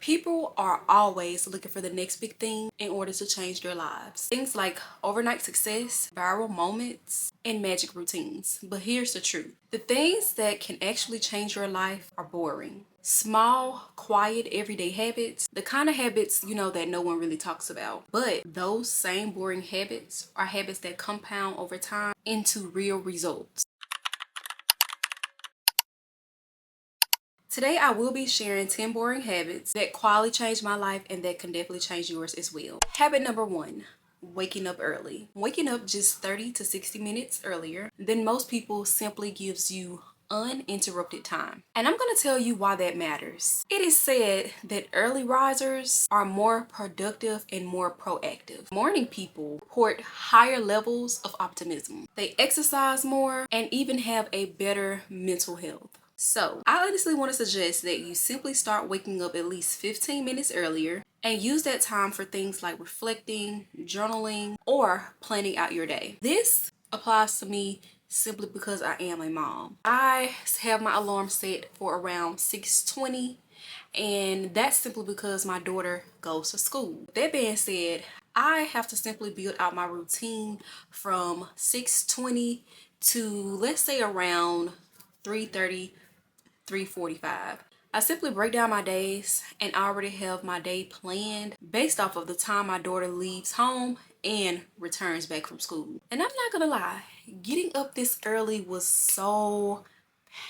People are always looking for the next big thing in order to change their lives. Things like overnight success, viral moments, and magic routines. But here's the truth. The things that can actually change your life are boring. Small, quiet, everyday habits, the kind of habits, that no one really talks about. But those same boring habits are habits that compound over time into real results. Today, I will be sharing 10 boring habits that quietly changed my life and that can definitely change yours as well. Habit number 1, waking up early. Waking up just 30 to 60 minutes earlier than most people simply gives you uninterrupted time. And I'm going to tell you why that matters. It is said that early risers are more productive and more proactive. Morning people report higher levels of optimism. They exercise more and even have a better mental health. So, I honestly want to suggest that you simply start waking up at least 15 minutes earlier and use that time for things like reflecting, journaling, or planning out your day. This applies to me simply because I am a mom. I have my alarm set for around 6:20, and that's simply because my daughter goes to school. That being said, I have to simply build out my routine from 6:20 to, let's say, around 3:30, 3:45. I simply break down my days and I already have my day planned based off of the time my daughter leaves home and returns back from school. And I'm not gonna lie, getting up this early was so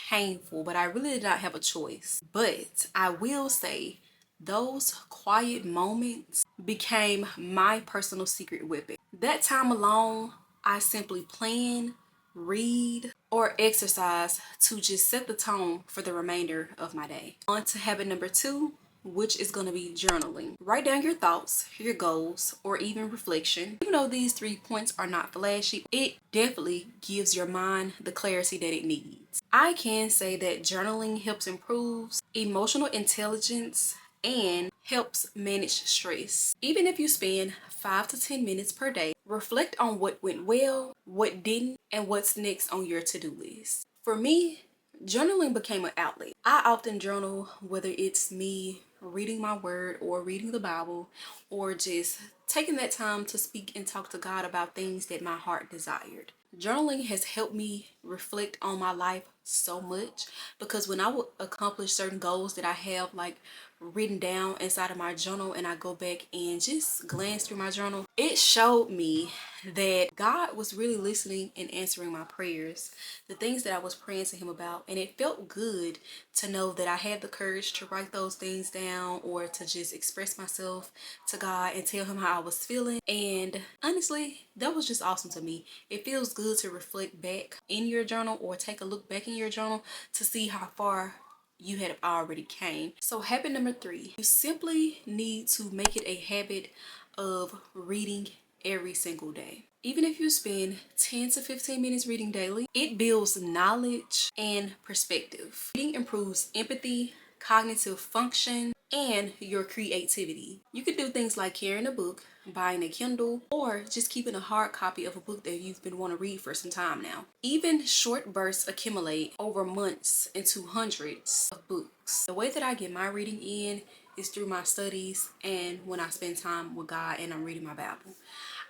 painful, but I really did not have a choice. But I will say those quiet moments became my personal secret weapon. That time alone, I simply plan, read, or exercise to just set the tone for the remainder of my day. On to habit number 2, which is going to be journaling. Write down your thoughts, your goals, or even reflection. Even though these 3 points are not flashy, it definitely gives your mind the clarity that it needs. I can say that journaling helps improve emotional intelligence and helps manage stress. Even if you spend 5 to 10 minutes per day, reflect on what went well, what didn't, and what's next on your to-do list. For me, journaling became an outlet. I often journal, whether it's me reading my word or reading the Bible, or just taking that time to speak and talk to God about things that my heart desired. Journaling has helped me reflect on my life so much, because when I would accomplish certain goals that I have like written down inside of my journal and I go back and just glance through my journal, it showed me that God was really listening and answering my prayers, the things that I was praying to him about. And it felt good to know that I had the courage to write those things down or to just express myself to God and tell him how I was feeling. And honestly, that was just awesome to me. It feels good to reflect back in your journal or take a look back in your journal to see how far you had already came. So habit number 3, you simply need to make it a habit of reading every single day. Even if you spend 10 to 15 minutes reading daily, it builds knowledge and perspective. Reading improves empathy, cognitive function, and your creativity. You could do things like carrying a book, buying a Kindle, or just keeping a hard copy of a book that you've been wanting to read for some time now. Even short bursts accumulate over months into hundreds of books. The way that I get my reading in is through my studies and when I spend time with God and I'm reading my Bible.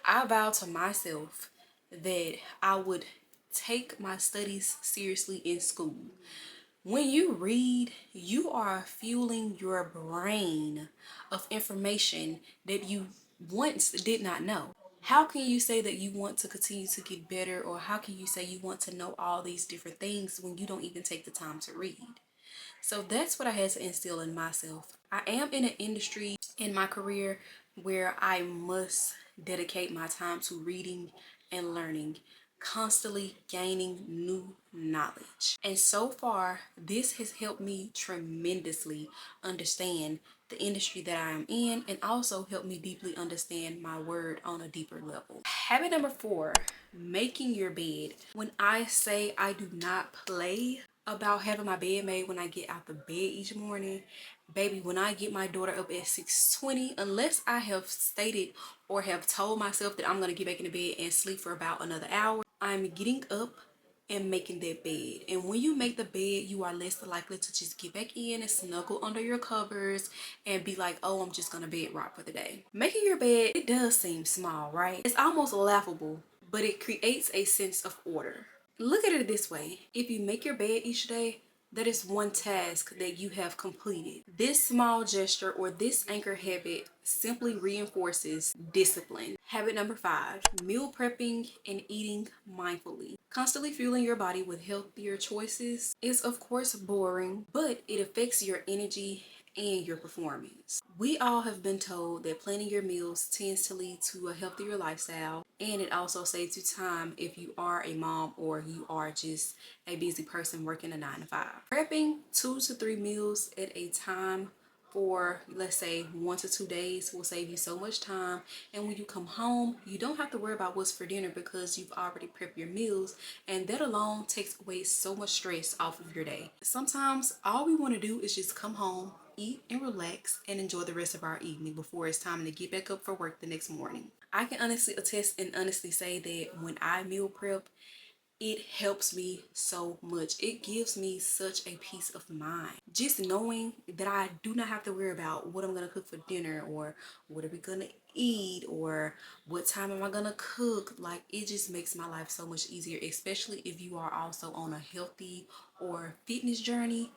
I vowed to myself that I would take my studies seriously in school. When you read, you are fueling your brain of information that you once did not know. How can you say that you want to continue to get better, or how can you say you want to know all these different things when you don't even take the time to read? So that's what I had to instill in myself. I am in an industry in my career where I must dedicate my time to reading and learning, constantly gaining new knowledge. And so far, this has helped me tremendously understand the industry that I am in, and also helped me deeply understand my word on a deeper level. Habit number 4, making your bed. When I say I do not play about having my bed made when I get out the bed each morning, baby, when I get my daughter up at 6:20, unless I have stated or have told myself that I'm going to get back in the bed and sleep for about another hour, I'm getting up in making that bed. And when you make the bed, you are less likely to just get back in and snuggle under your covers and be like, oh, I'm just gonna bed rock for the day. Making your bed, it does seem small, right? It's almost laughable, but it creates a sense of order. Look at it this way. If you make your bed each day, that is one task that you have completed. This small gesture or this anchor habit simply reinforces discipline. Habit number 5, meal prepping and eating mindfully. Constantly fueling your body with healthier choices is of course boring, but it affects your energy and your performance. We all have been told that planning your meals tends to lead to a healthier lifestyle, and it also saves you time if you are a mom or you are just a busy person working a 9 to 5. Prepping 2 to 3 meals at a time for, let's say, 1 to 2 days will save you so much time, and when you come home you don't have to worry about what's for dinner because you've already prepped your meals, and that alone takes away so much stress off of your day. Sometimes all we want to do is just come home, eat and relax, and enjoy the rest of our evening before it's time to get back up for work the next morning. I can honestly attest and honestly say that when I meal prep, it helps me so much. It gives me such a peace of mind. Just knowing that I do not have to worry about what I'm gonna cook for dinner, or what are we gonna eat, or what time am I gonna cook. Like, it just makes my life so much easier, especially if you are also on a healthy or fitness journey.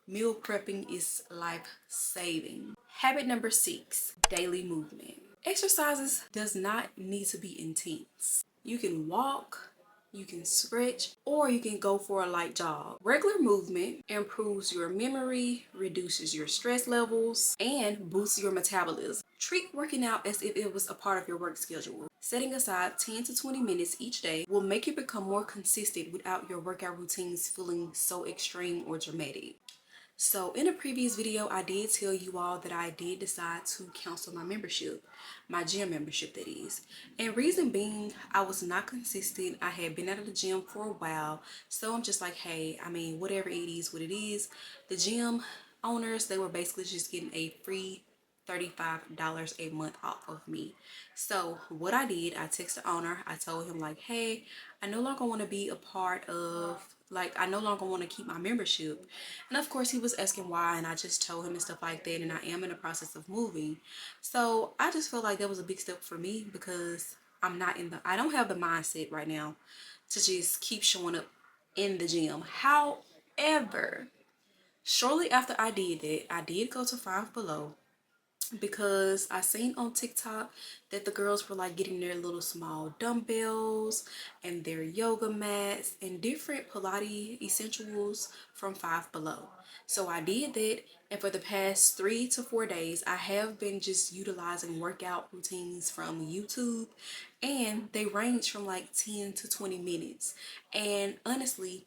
Meal prepping is life saving. Habit number 6, daily movement. Exercises does not need to be intense. You can walk, you can stretch, or you can go for a light jog. Regular movement improves your memory, reduces your stress levels, and boosts your metabolism. Treat working out as if it was a part of your work schedule. Setting aside 10 to 20 minutes each day will make you become more consistent without your workout routines feeling so extreme or dramatic. So in a previous video, I did tell you all that I did decide to cancel my membership, my gym membership that is. And reason being, I was not consistent. I had been out of the gym for a while. So I'm just like, hey, I mean, whatever it is, what it is. The gym owners, they were basically just getting a free $35 a month off of me. So what I did, I texted the owner. I told him like, hey, I no longer want to be a part of, like, I no longer want to keep my membership. And of course he was asking why, and I just told him and stuff like that, and I am in the process of moving. So I just felt like that was a big step for me because I don't have the mindset right now to just keep showing up in the gym. However, shortly after I did that, I did go to Five Below because I seen on TikTok that the girls were like getting their little small dumbbells and their yoga mats and different Pilates essentials from Five Below. So I did that, and for the past 3 to 4 days I have been just utilizing workout routines from YouTube, and they range from like 10 to 20 minutes, and honestly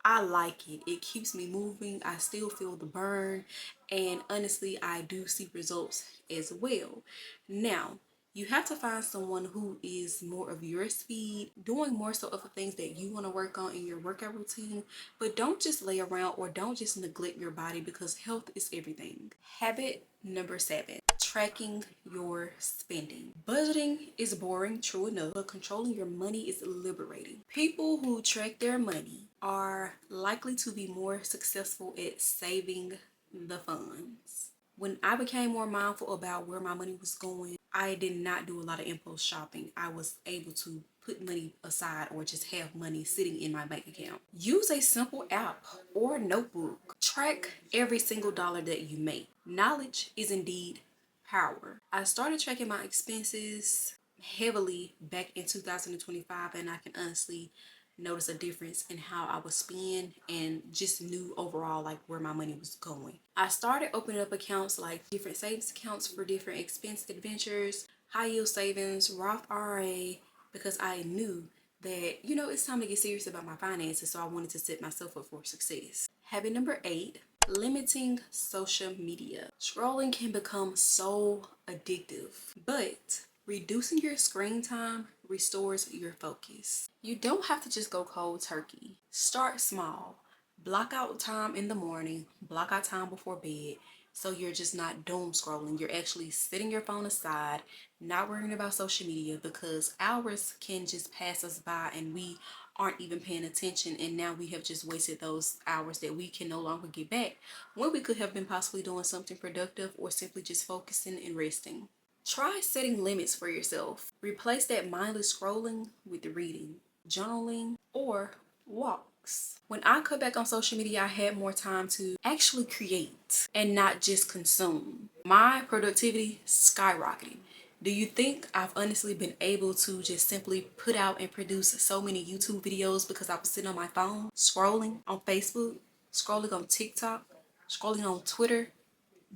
I like it. It keeps me moving. I still feel the burn. And honestly, I do see results as well. Now, you have to find someone who is more of your speed, doing more so of the things that you want to work on in your workout routine. But don't just lay around or don't just neglect your body, because health is everything. Habit number 7, tracking your spending. Budgeting is boring, true enough, but controlling your money is liberating. People who track their money are likely to be more successful at saving the funds. When I became more mindful about where my money was going, I did not do a lot of impulse shopping. I was able to put money aside or just have money sitting in my bank account. Use a simple app or notebook. Track every single dollar that you make. Knowledge is indeed power. I started tracking my expenses heavily back in 2025, and I can honestly notice a difference in how I would spend and just knew overall like where my money was going. I started opening up accounts, like different savings accounts for different expense adventures, high yield savings, Roth IRA, because I knew that, you know, it's time to get serious about my finances, so I wanted to set myself up for success. Habit number 8, limiting social media. Scrolling can become so addictive, but reducing your screen time restores your focus. You don't have to just go cold turkey. Start small. Block out time in the morning, block out time before bed, so you're just not doom scrolling. You're actually setting your phone aside, not worrying about social media, because hours can just pass us by and we aren't even paying attention, and now we have just wasted those hours that we can no longer get back when we could have been possibly doing something productive or simply just focusing and resting. Try setting limits for yourself. Replace that mindless scrolling with reading, journaling, or walks. When I cut back on social media, I had more time to actually create and not just consume. My productivity skyrocketed. Do you think I've honestly been able to just simply put out and produce so many YouTube videos because I was sitting on my phone, scrolling on Facebook, scrolling on TikTok, scrolling on Twitter?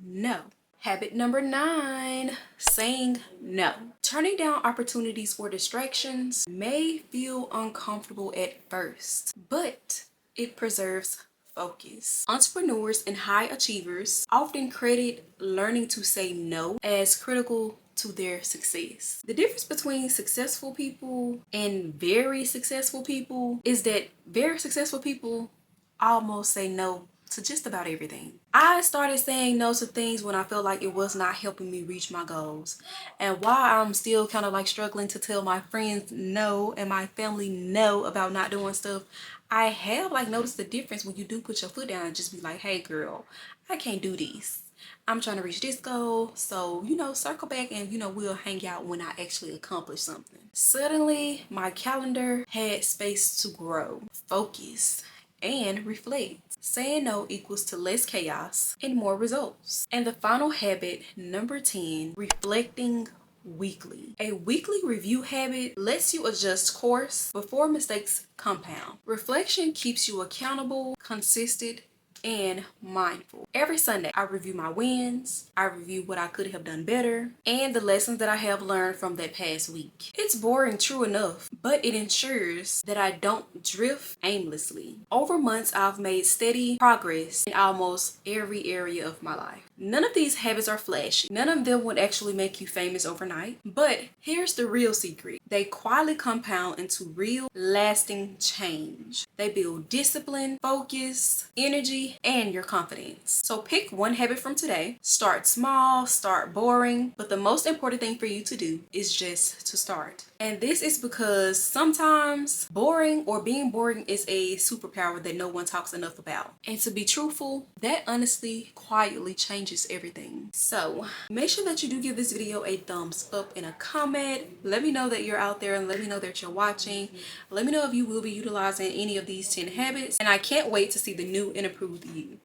No. Habit number 9, saying no. Turning down opportunities or distractions may feel uncomfortable at first, but it preserves focus. Entrepreneurs and high achievers often credit learning to say no as critical to their success. The difference between successful people and very successful people is that very successful people almost say no to just about everything. I started saying no to things when I felt like it was not helping me reach my goals. And while I'm still kind of like struggling to tell my friends no and my family no about not doing stuff, I have like noticed the difference when you do put your foot down and just be like, hey girl, I can't do this. I'm trying to reach this goal, so circle back and we'll hang out when I actually accomplish something. Suddenly my calendar had space to grow, focus, and reflect. Saying no equals to less chaos and more results. And the final habit, number 10, reflecting weekly. A weekly review habit lets you adjust course before mistakes compound. Reflection keeps you accountable, consistent, and mindful. Every Sunday, I review my wins, I review what I could have done better, and the lessons that I have learned from that past week. It's boring, true enough, but it ensures that I don't drift aimlessly. Over months, I've made steady progress in almost every area of my life. None of these habits are flashy. None of them would actually make you famous overnight. But here's the real secret. They quietly compound into real, lasting change. They build discipline, focus, energy, and your confidence. So pick one habit from today. Start small, start boring. But the most important thing for you to do is just to start. And this is because sometimes boring or being boring is a superpower that no one talks enough about. And to be truthful, that honestly quietly changes everything. So make sure that you do give this video a thumbs up and a comment. Let me know that you're out there and let me know that you're watching. Let me know if you will be utilizing any of these 10 habits. And I can't wait to see the new and improved you.